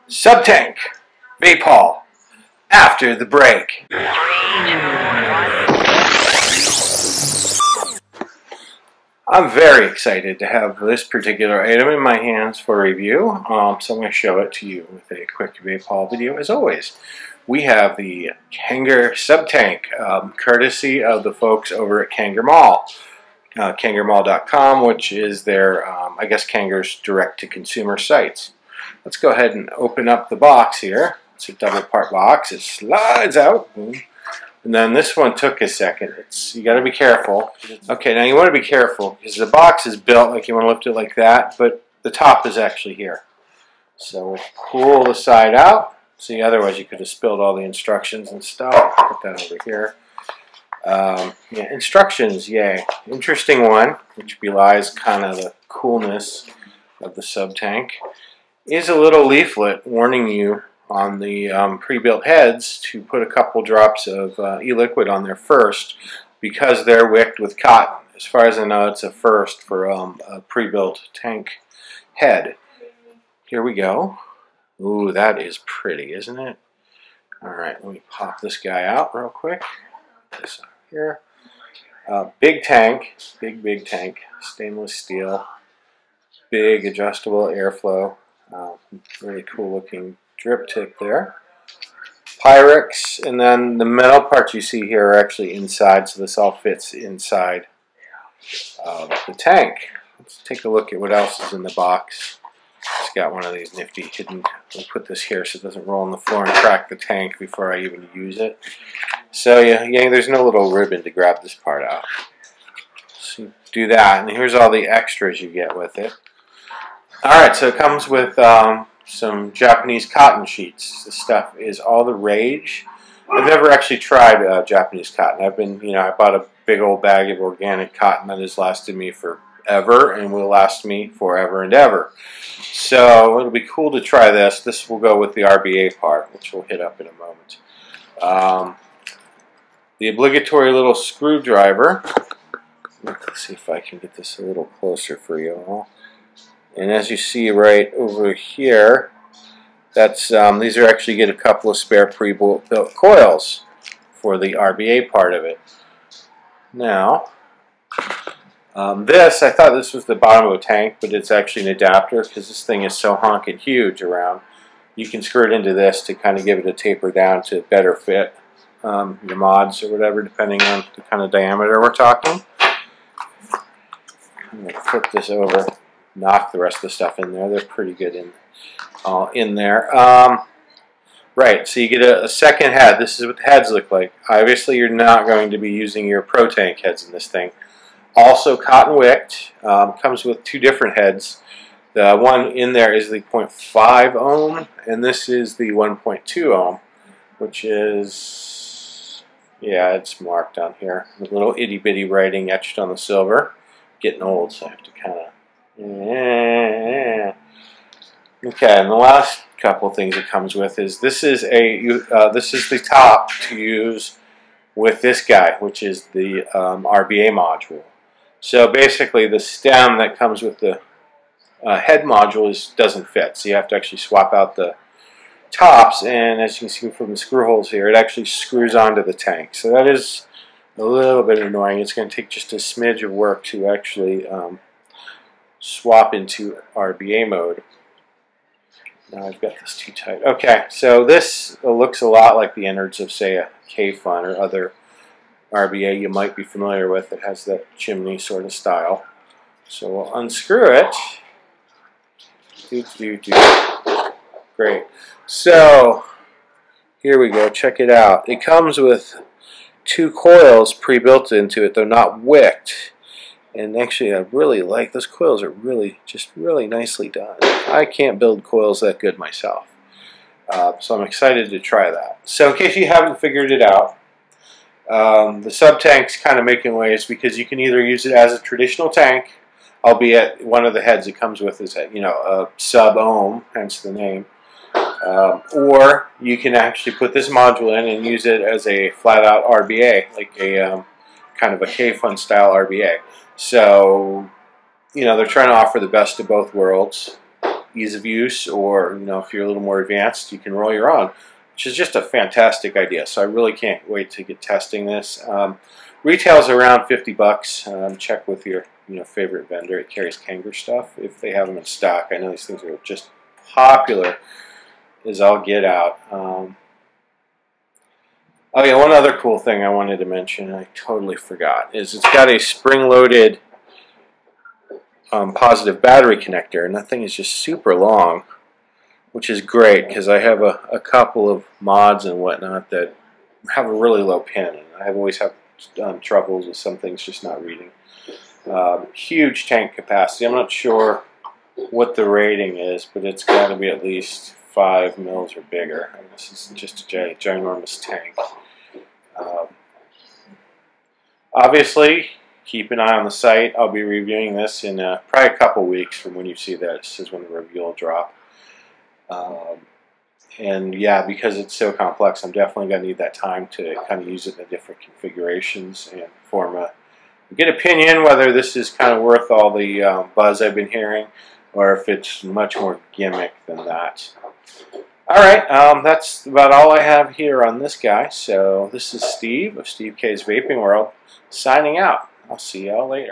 Subtank, Vapehaul, after the break. I'm very excited to have this particular item in my hands for review, so I'm going to show it to you with a quick Vapehaul video. As always, we have the Kanger Subtank, courtesy of the folks over at Kanger Mall. KangerMall.com, which is their, I guess, Kanger's direct-to-consumer sites. Let's go ahead and open up the box here. It's a double-part box. It slides out. And then this one took a second. You got to be careful. Okay, now you want to be careful because the box is built like you want to lift it like that, but the top is actually here. So we'll pull the side out. See, otherwise you could have spilled all the instructions and stuff. Put that over here. Yeah, instructions, yay. Interesting one, which belies kind of the coolness of the Subtank, is a little leaflet warning you on the pre-built heads to put a couple drops of e-liquid on there first because they're wicked with cotton. As far as I know, it's a first for a pre-built tank head. Here we go. Ooh, that is pretty, isn't it? Alright, let me pop this guy out real quick. This up here. Big tank, big tank, stainless steel, big adjustable airflow, really cool looking drip tip there. Pyrex, and then the metal parts you see here are actually inside, so this all fits inside the tank. Let's take a look at what else is in the box. It's got one of these nifty hidden, we'll put this here so it doesn't roll on the floor and crack the tank before I even use it. So yeah, there's no little ribbon to grab this part out. So do that, and here's all the extras you get with it. Alright, so it comes with some Japanese cotton sheets. This stuff is all the rage. I've never actually tried Japanese cotton. I bought a big old bag of organic cotton that has lasted me forever and will last me forever and ever. So it'll be cool to try this. This will go with the RBA part, which we'll hit up in a moment. The obligatory little screwdriver. Let's see if I can get this a little closer for you all. And as you see right over here, that's these are actually get a couple of spare pre-built coils for the RBA part of it. Now, I thought this was the bottom of a tank, but it's actually an adapter because this thing is so honking huge around. You can screw it into this to kind of give it a taper down to better fit your mods or whatever, depending on the kind of diameter we're talking. I'm going to flip this over, knock the rest of the stuff in there. They're pretty good in there. Right, so you get a second head. This is what the heads look like. Obviously, you're not going to be using your Pro Tank heads in this thing. Also cotton wicked, comes with two different heads. The one in there is the 0.5 ohm, and this is the 1.2 ohm, which is, yeah, it's marked on here. A little itty bitty writing etched on the silver. Getting old, so I have to kind of, Okay, and the last couple things it comes with is this is the top to use with this guy, which is the RBA module. So basically, the stem that comes with the head module doesn't fit, so you have to actually swap out the tops. And as you can see from the screw holes here, it actually screws onto the tank. So that is a little bit annoying. It's going to take just a smidge of work to actually swap into RBA mode. Now I've got this too tight. Okay, so this looks a lot like the innards of, say, a K-Fun or other RBA you might be familiar with. It has that chimney sort of style. So we'll unscrew it. Great. So here we go. Check it out. It comes with two coils pre-built into it. They're not wicked. And actually, I really like those coils. Are really nicely done. I can't build coils that good myself, so I'm excited to try that. So, in case you haven't figured it out, the Subtank's kind of making waves because you can either use it as a traditional tank, albeit one of the heads it comes with is a sub-ohm, hence the name, or you can actually put this module in and use it as a flat-out RBA, like a kind of a K-Fun style RBA. So, they're trying to offer the best of both worlds. ease of use, or if you're a little more advanced, you can roll your own, which is just a fantastic idea. So I really can't wait to get testing this. Retails around $50. Check with your favorite vendor. It carries Kanger stuff if they have them in stock. I know these things are just popular as all get out. Oh yeah, one other cool thing I wanted to mention, I totally forgot, is it's got a spring-loaded positive battery connector, and that thing is just super long, which is great because I have a couple of mods and whatnot that have a really low pin, and I always have troubles with some things just not reading. Huge tank capacity. I'm not sure what the rating is, but it's got to be at least 5 mils or bigger. And this is just a ginormous tank. Obviously, keep an eye on the site. I'll be reviewing this in probably a couple weeks from when you see this is when the review will drop. And yeah, because it's so complex, I'm definitely going to need that time to kind of use it in the different configurations and form a good opinion whether this is kind of worth all the buzz I've been hearing, or if it's much more gimmick than that. Alright, that's about all I have here on this guy. So this is Steve of Steve K's Vaping World, signing out. I'll see y'all later.